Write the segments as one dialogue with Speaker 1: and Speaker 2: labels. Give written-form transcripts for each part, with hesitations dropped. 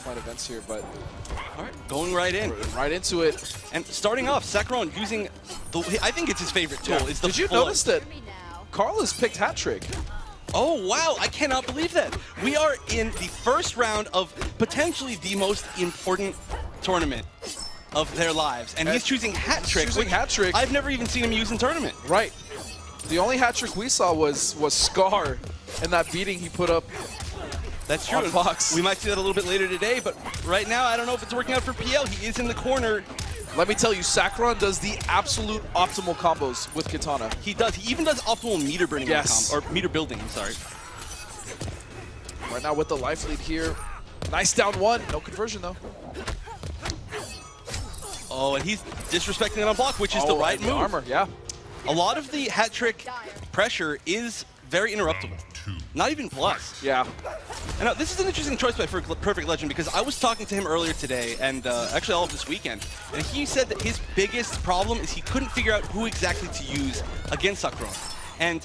Speaker 1: offline events here, but
Speaker 2: all right, going right in.
Speaker 1: Right into it.
Speaker 2: And starting off, Sakron using, I think it's his favorite tool.
Speaker 1: Yeah.
Speaker 2: Is the
Speaker 1: Did you
Speaker 2: flood.
Speaker 1: notice that Carl has picked Hat Trick?
Speaker 2: Oh, wow, I cannot believe that. We are in the first round of potentially the most important tournament of their lives. And he's choosing Hat Trick, which
Speaker 1: Hat Trick.
Speaker 2: I've never even seen him use in tournament.
Speaker 1: Right. The only Hat Trick we saw was Scar and that beating he put up.
Speaker 2: That's true.
Speaker 1: On Fox.
Speaker 2: We might see that a little bit later today, but right now, I don't know if it's working out for PL. He is in the corner.
Speaker 1: Let me tell you, Sakron does the absolute optimal combos with Katana.
Speaker 2: He does. He even does optimal meter burning.
Speaker 1: Yes.
Speaker 2: Or meter building, I'm sorry.
Speaker 1: Right now with the life lead here. Nice down one. No conversion, though.
Speaker 2: Oh, and he's disrespecting it on block, which is the right move.
Speaker 1: Armor, yeah.
Speaker 2: A lot of the Hat Trick pressure is very interruptible. Not even plus.
Speaker 1: Yeah.
Speaker 2: And now, this is an interesting choice by Perfect Legend because I was talking to him earlier today and actually all of this weekend, and he said that his biggest problem is he couldn't figure out who exactly to use against Sakron. And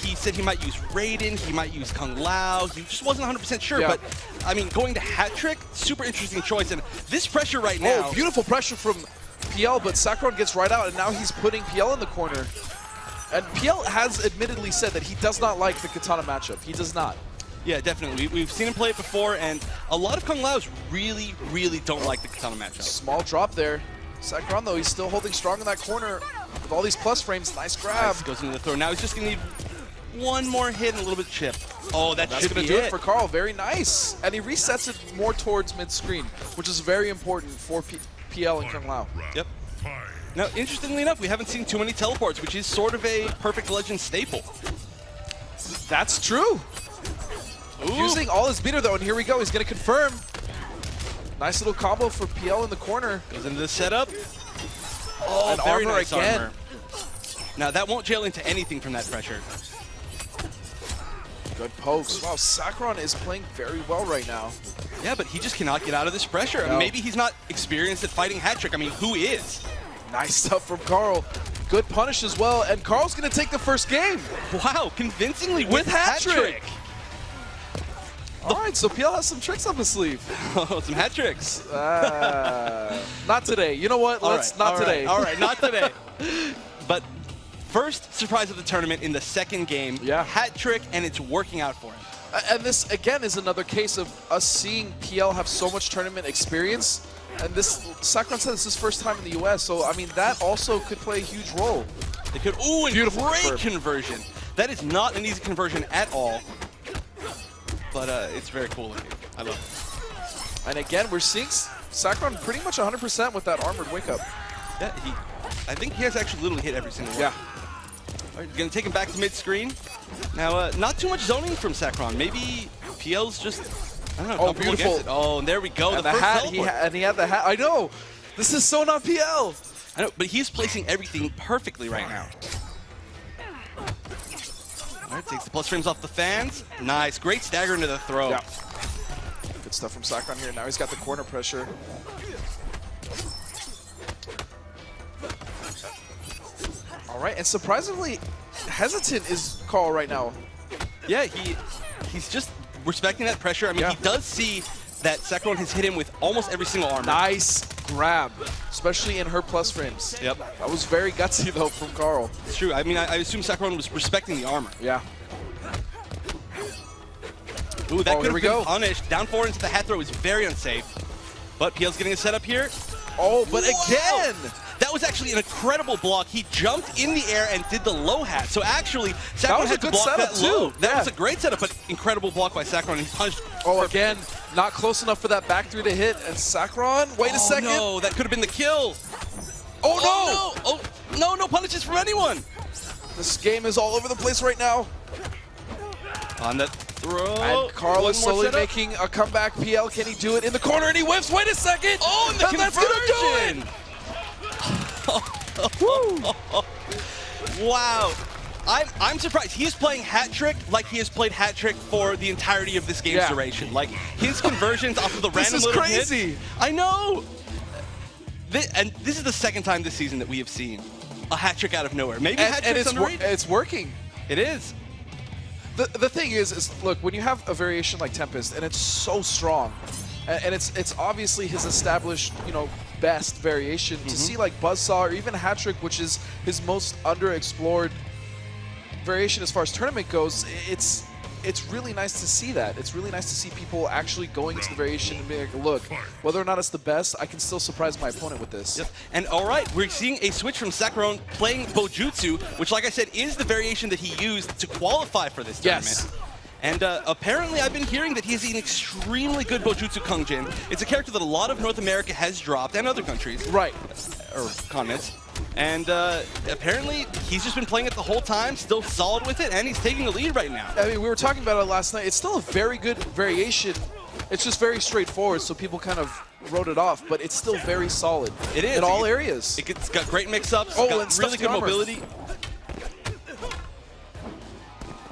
Speaker 2: he said he might use Raiden, he might use Kung Lao, he just wasn't 100% sure, but I mean, going to Hat Trick, super interesting choice, and this pressure right now...
Speaker 1: Oh, beautiful pressure from PL, but Sakron gets right out, and now he's putting PL in the corner. And PL has admittedly said that he does not like the Katana matchup. He does not.
Speaker 2: Yeah, definitely. We've seen him play it before, and a lot of Kung Laos really, really don't like the Katana matchup.
Speaker 1: Small drop there. Sakron, though, he's still holding strong in that corner with all these plus frames. Nice grab.
Speaker 2: Nice, goes into the throw. Now he's just going to need one more hit and a little bit of chip. Oh, that's
Speaker 1: going to do it for Carl. Very nice. And he resets it more towards mid-screen, which is very important for PL and Kung Lao.
Speaker 2: Yep. Now, interestingly enough, we haven't seen too many teleports, which is sort of a Perfect Legend staple.
Speaker 1: That's true. Ooh. Using all his meter, though, and here we go. He's going to confirm. Nice little combo for PL in the corner.
Speaker 2: Goes into the setup. Oh,
Speaker 1: and
Speaker 2: very
Speaker 1: armor
Speaker 2: nice
Speaker 1: again.
Speaker 2: Armor. Now, that won't jail into anything from that pressure.
Speaker 1: Good pokes. Wow, Sakron is playing very well right now.
Speaker 2: Yeah, but he just cannot get out of this pressure.
Speaker 1: No.
Speaker 2: I mean, maybe he's not experienced at fighting Hat Trick. I mean, who is?
Speaker 1: Nice stuff from Carl. Good punish as well, and Carl's going to take the first game.
Speaker 2: Wow, convincingly
Speaker 1: with Hat Trick.
Speaker 2: All
Speaker 1: right, so PL has some tricks up his sleeve.
Speaker 2: Oh, some Hat Tricks.
Speaker 1: Not today. You know what? Let's not today.
Speaker 2: All right, not today. But first surprise of the tournament in the second game.
Speaker 1: Yeah.
Speaker 2: Hat Trick, and it's working out for him.
Speaker 1: And this, again, is another case of us seeing PL have so much tournament experience. And this, Sakron said this is his first time in the US, so I mean, that also could play a huge role.
Speaker 2: It could, ooh, and
Speaker 1: beautiful
Speaker 2: great conversion. That is not an easy conversion at all. But it's very cool looking. I love it.
Speaker 1: And again, we're seeing Sakron pretty much 100% with that armored wake up.
Speaker 2: Yeah, I think he has actually literally hit every single one.
Speaker 1: Yeah.
Speaker 2: All right, gonna take him back to mid-screen. Now, not too much zoning from Sakron. Maybe PL's just, I don't know,
Speaker 1: oh, beautiful.
Speaker 2: It. Oh, and there we go.
Speaker 1: And the hat, he had the hat. I know. This is so not PL.
Speaker 2: I know, but he's placing everything perfectly right now. All right, takes the plus frames off the fans. Nice, great stagger into the throw.
Speaker 1: Yeah. Good stuff from Sakron here. Now he's got the corner pressure. All right, and surprisingly hesitant is Carl right now.
Speaker 2: Yeah, he's just respecting that pressure. I mean, he does see that Sakron has hit him with almost every single armor.
Speaker 1: Nice grab, especially in her plus frames.
Speaker 2: Yep.
Speaker 1: That was very gutsy, though, from Carl.
Speaker 2: It's true. I mean, I assume Sakron was respecting the armor.
Speaker 1: Yeah.
Speaker 2: Ooh, that could have been punished. Down forward into the hat throw is very unsafe. But PL's getting a setup here.
Speaker 1: Oh, but again!
Speaker 2: That was actually an incredible block. He jumped in the air and did the low hat. So actually, Sakron had to block that low. That was a great setup, but incredible block by Sakron. He punched.
Speaker 1: Oh, again, not close enough for that back three to hit. And Sakron, wait a second.
Speaker 2: No, that could have been the kill.
Speaker 1: Oh, no!
Speaker 2: Oh, no, no punishes from anyone.
Speaker 1: This game is all over the place right now.
Speaker 2: On that throw.
Speaker 1: And Carl is slowly making a comeback. PL, can he do it in the corner? And he whiffs. Wait a second.
Speaker 2: Oh, and the conversion. Wow. I'm surprised. He is playing Hat Trick like he has played Hat Trick for the entirety of this game's duration. Like, his conversions off of the random little hits.
Speaker 1: This is crazy.
Speaker 2: I know. And this is the second time this season that we have seen a Hat Trick out of nowhere. Maybe Hat Trick's underrated.
Speaker 1: It's working.
Speaker 2: It is.
Speaker 1: The thing is look, when you have a variation like Tempest and it's so strong, And it's obviously his established, best variation. To see like Buzzsaw or even Hat Trick, which is his most underexplored variation as far as tournament goes, it's really nice to see that. It's really nice to see people actually going into the variation and being like, look, whether or not it's the best, I can still surprise my opponent with this.
Speaker 2: Yep. And all right, we're seeing a switch from Sakron playing Bojutsu, which, like I said, is the variation that he used to qualify for this tournament.
Speaker 1: Yes.
Speaker 2: And apparently, I've been hearing that he's an extremely good Bojutsu Kung Jin. It's a character that a lot of North America has dropped, and other countries.
Speaker 1: Right.
Speaker 2: Or continents. And apparently, he's just been playing it the whole time, still solid with it, and he's taking the lead right now.
Speaker 1: I mean, we were talking about it last night. It's still a very good variation. It's just very straightforward, so people kind of wrote it off, but it's still very solid.
Speaker 2: It is.
Speaker 1: In all areas.
Speaker 2: It's got great mix-ups,
Speaker 1: Oh,
Speaker 2: got
Speaker 1: and
Speaker 2: really good
Speaker 1: armor.
Speaker 2: mobility.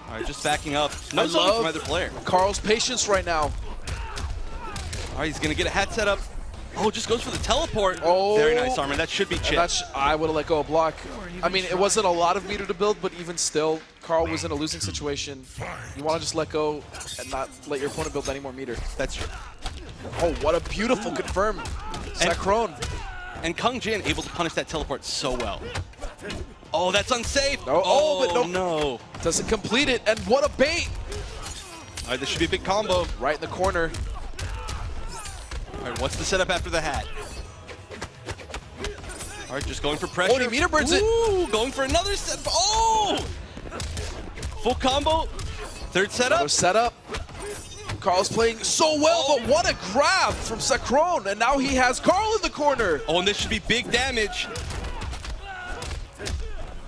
Speaker 2: All right, just backing up. No zoning from either player.
Speaker 1: Carl's patience right now.
Speaker 2: All right, he's going to get a hat set up. Oh, just goes for the teleport.
Speaker 1: Oh.
Speaker 2: Very nice armor. That should be chip.
Speaker 1: I would have let go of block. I mean, it wasn't a lot of meter to build, but even still, Carl was in a losing situation. You want to just let go and not let your opponent build any more meter.
Speaker 2: That's true.
Speaker 1: Oh, what a beautiful confirm. Sakron.
Speaker 2: And Kung Jin able to punish that teleport so well. Oh, that's unsafe.
Speaker 1: No, but
Speaker 2: no.
Speaker 1: Doesn't complete it, and what a bait.
Speaker 2: All right, this should be a big combo.
Speaker 1: Right in the corner.
Speaker 2: All right, what's the setup after the hat? All right, just going for pressure.
Speaker 1: Oh, and he meter birds it.
Speaker 2: Ooh, going for another set. Oh! Full combo. Third setup.
Speaker 1: Another setup. Carl's playing so well, but what a grab from Sakron, and now he has Carl in the corner.
Speaker 2: Oh, and this should be big damage.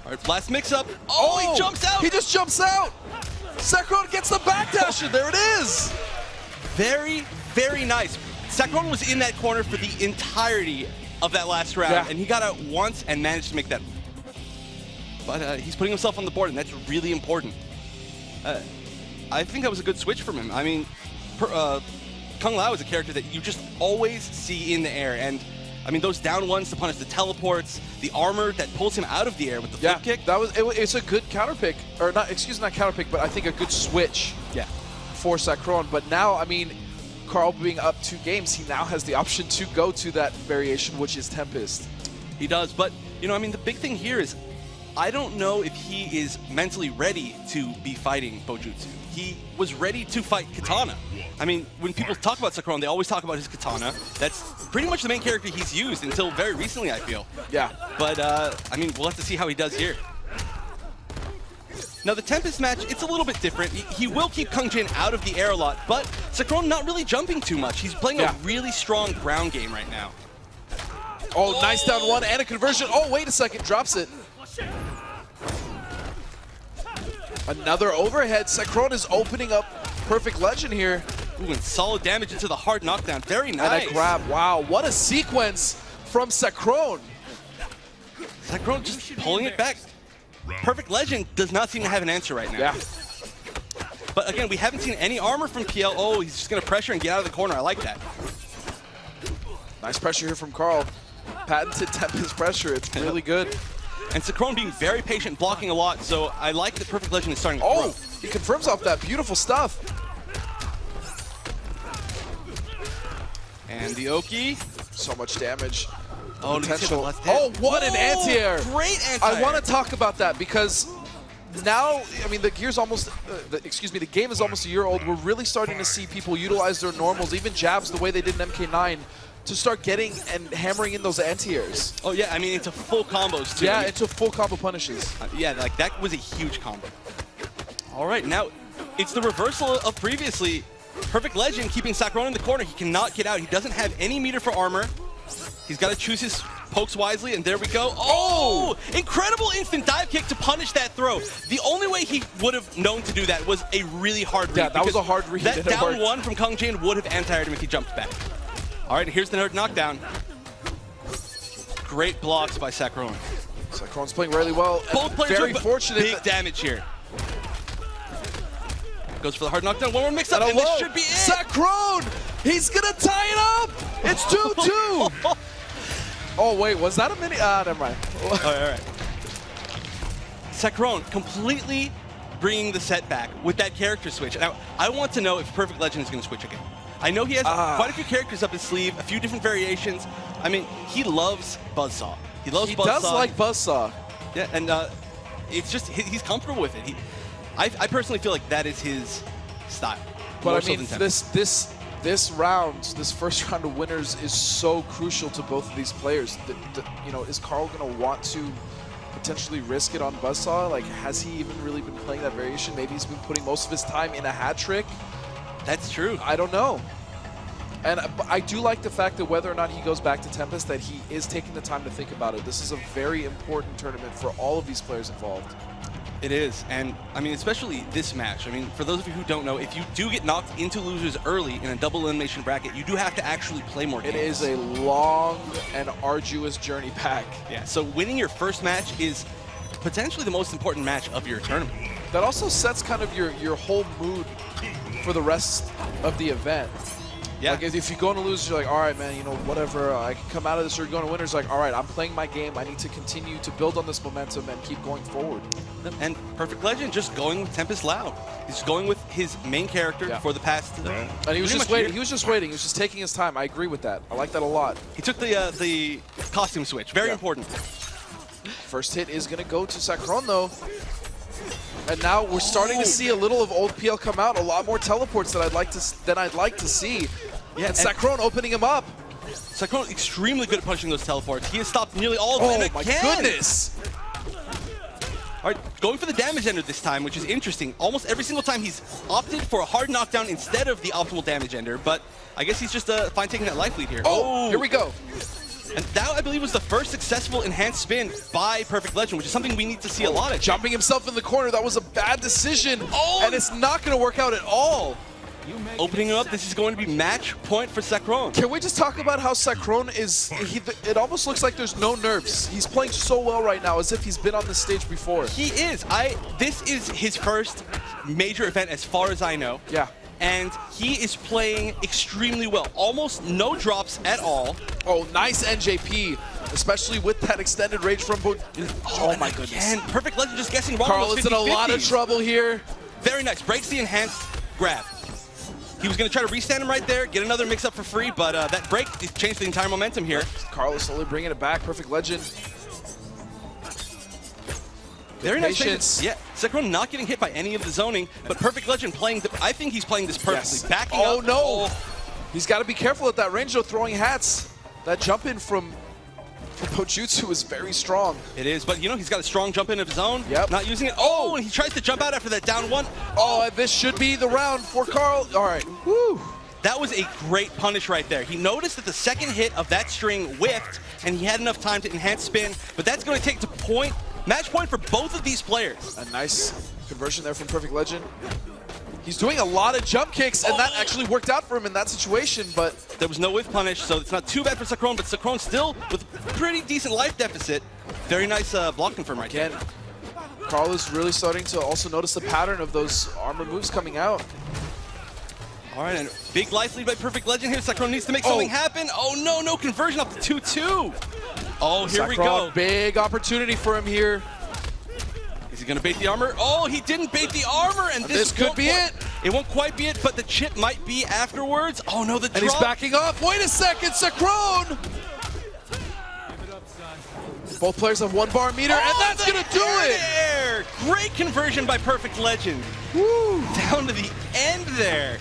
Speaker 2: All right, last mix-up. Oh, he jumps out.
Speaker 1: He just jumps out. Sakron gets the backdash, and there it is.
Speaker 2: Very, very nice. Sakron was in that corner for the entirety of that last round, and he got out once and managed to make that. But he's putting himself on the board, and that's really important. I think that was a good switch from him. I mean, Kung Lao is a character that you just always see in the air, and I mean, those down ones to punish the teleports, the armor that pulls him out of the air with the flip kick.
Speaker 1: It's a good counter pick, or not counter pick, but I think a good switch.
Speaker 2: Yeah.
Speaker 1: For Sakron, but now, I mean, Carl being up 2 games, he now has the option to go to that variation, which is Tempest.
Speaker 2: He does, but, I mean, the big thing here is I don't know if he is mentally ready to be fighting Bojutsu. He was ready to fight Katana. I mean, when people talk about Sakron, they always talk about his Katana. That's pretty much the main character he's used until very recently, I feel.
Speaker 1: Yeah.
Speaker 2: But, I mean, we'll have to see how he does here. Now, the Tempest match, it's a little bit different. He will keep Kung Jin out of the air a lot, but Sakron not really jumping too much. He's playing a really strong ground game right now.
Speaker 1: Oh, nice down one and a conversion. Oh, wait a second, drops it. Another overhead. Sakron is opening up perfect legend here.
Speaker 2: Ooh, and solid damage into the hard knockdown. Very nice.
Speaker 1: And a grab. Wow, what a sequence from Sakron.
Speaker 2: Sakron just pulling it back. Perfect Legend does not seem to have an answer right now.
Speaker 1: Yeah.
Speaker 2: But again, we haven't seen any armor from PL. Oh, he's just going to pressure and get out of the corner. I like that.
Speaker 1: Nice pressure here from Carl. Patented Tempest pressure. It's really good.
Speaker 2: And Sakron being very patient, blocking a lot, so I like that Perfect Legend is starting to throw.
Speaker 1: He confirms off that beautiful stuff.
Speaker 2: And the Oki.
Speaker 1: So much damage.
Speaker 2: Oh,
Speaker 1: Potential. Oh, what an anti-air.
Speaker 2: Great anti-air.
Speaker 1: I want to talk about that because now, I mean, the gear's almost, the game is almost a year old. We're really starting to see people utilize their normals, even jabs, the way they did in MK9, to start getting and hammering in those anti-airs.
Speaker 2: Oh, yeah, I mean, into full combos, too.
Speaker 1: Yeah, into full combo punishes.
Speaker 2: Yeah, like, that was a huge combo. All right, now, it's the reversal of previously. Perfect Legend keeping Sakron in the corner. He cannot get out. He doesn't have any meter for armor. He's got to choose his pokes wisely, and there we go. Oh! Incredible instant dive kick to punish that throw. The only way he would have known to do that was a really hard read.
Speaker 1: Yeah, that was a hard read.
Speaker 2: That down one from Kung Jin would have anti-aired him if he jumped back. All right, here's the nerd knockdown. Great blocks by Sakron.
Speaker 1: Sakron's playing really well.
Speaker 2: Both players
Speaker 1: very fortunate.
Speaker 2: Big damage here. Goes for the hard knockdown. One more mix-up, and this should be it.
Speaker 1: Sakron! He's going to tie it up! It's 2-2! Oh, wait, was that a mini? Never mind.
Speaker 2: All right. Sakron completely bringing the set back with that character switch. Now, I want to know if Perfect Legend is going to switch again. I know he has quite a few characters up his sleeve, a few different variations. I mean, he loves Buzzsaw. He loves Buzzsaw.
Speaker 1: He does like Buzzsaw.
Speaker 2: Yeah, and it's just he's comfortable with it. I personally feel like that is his style.
Speaker 1: But I mean, this round, this first round of winners is so crucial to both of these players. You know, is Carl going to want to potentially risk it on Buzzsaw? Like, has he even really been playing that variation? Maybe he's been putting most of his time in a hat trick.
Speaker 2: That's true.
Speaker 1: I don't know. And I do like the fact that whether or not he goes back to Tempest, that he is taking the time to think about it. This is a very important tournament for all of these players involved.
Speaker 2: It is, and I mean, especially this match. I mean, for those of you who don't know, if you do get knocked into losers early in a double elimination bracket, you do have to actually play more games.
Speaker 1: It is a long and arduous journey back.
Speaker 2: Yeah, so winning your first match is potentially the most important match of your tournament.
Speaker 1: That also sets kind of your whole mood for the rest of the event.
Speaker 2: Yeah.
Speaker 1: Like, if you go to lose, you're like, all right, man, you know, whatever, I can come out of this, or going to winners, like, all right, I'm playing my game. I need to continue to build on this momentum and keep going forward.
Speaker 2: And Perfect Legend just going with Tempest Loud. He's going with his main character for the past.
Speaker 1: And he was just waiting. He was just waiting. He was just taking his time. I agree with that. I like that a lot.
Speaker 2: He took the costume switch. Very important.
Speaker 1: First hit is going to go to Sakron, though. And now we're starting to see a little of old PL come out. A lot more teleports that I'd like to see. Yeah, and Sakron opening him up.
Speaker 2: Sakron extremely good at punching those teleports. He has stopped nearly all of them.
Speaker 1: Oh my goodness!
Speaker 2: All right, going for the damage ender this time, which is interesting. Almost every single time he's opted for a hard knockdown instead of the optimal damage ender, but I guess he's just fine taking that life lead here.
Speaker 1: Oh, here we go.
Speaker 2: And that, I believe, was the first successful enhanced spin by Perfect Legend, which is something we need to see a lot of.
Speaker 1: Jumping himself in the corner, that was a bad decision. And it's not going to work out at all.
Speaker 2: Opening it up, this is going to be match point for Sakron.
Speaker 1: Can we just talk about how Sakron is, it almost looks like there's no nerves. He's playing so well right now, as if he's been on this stage before.
Speaker 2: He is. This is his first major event as far as I know.
Speaker 1: Yeah.
Speaker 2: And he is playing extremely well. Almost no drops at all.
Speaker 1: Oh, nice NJP, especially with that extended range from Oh my goodness.
Speaker 2: And Perfect Legend just guessing wrong.
Speaker 1: Carl is in a lot of trouble here.
Speaker 2: Very nice. Breaks the enhanced grab. He was going to try to restand him right there, get another mix-up for free, but that break changed the entire momentum here.
Speaker 1: Carl is slowly bringing it back. Perfect Legend.
Speaker 2: Very nice patience. Yeah, Sakron not getting hit by any of the zoning, but Perfect Legend playing, I think he's playing this perfectly.
Speaker 1: Yes.
Speaker 2: Backing up.
Speaker 1: Oh no! He's got to be careful at that range though, throwing hats. That jump in from Pojutsu is very strong.
Speaker 2: It is, but you know, he's got a strong jump in of his own.
Speaker 1: Yep.
Speaker 2: Not using it. Oh, and he tries to jump out after that down one.
Speaker 1: Oh, and this should be the round for Carl. All right. Woo.
Speaker 2: That was a great punish right there. He noticed that the second hit of that string whiffed, and he had enough time to enhance spin, but that's going to take to point. Match point for both of these players.
Speaker 1: A nice conversion there from Perfect Legend. He's doing a lot of jump kicks, and that actually worked out for him in that situation, but...
Speaker 2: There was no whiff punish, so it's not too bad for Sakron, but Sakron still with pretty decent life deficit. Very nice block confirm right
Speaker 1: Again, Carl is really starting to also notice the pattern of those armor moves coming out.
Speaker 2: All right, and big life lead by Perfect Legend here. Sakron needs to make something happen. Oh no, no conversion up to 2-2. Oh, here we go.
Speaker 1: Big opportunity for him here.
Speaker 2: Is he going to bait the armor? Oh, he didn't bait the armor, and
Speaker 1: this could be it.
Speaker 2: It won't quite be it, but the chip might be afterwards. Oh no, the drop.
Speaker 1: And he's backing up. Wait a second, Sakron! Both players have 1 bar meter, and that's going to do it!
Speaker 2: Great conversion by Perfect Legend.
Speaker 1: Woo.
Speaker 2: Down to the end there.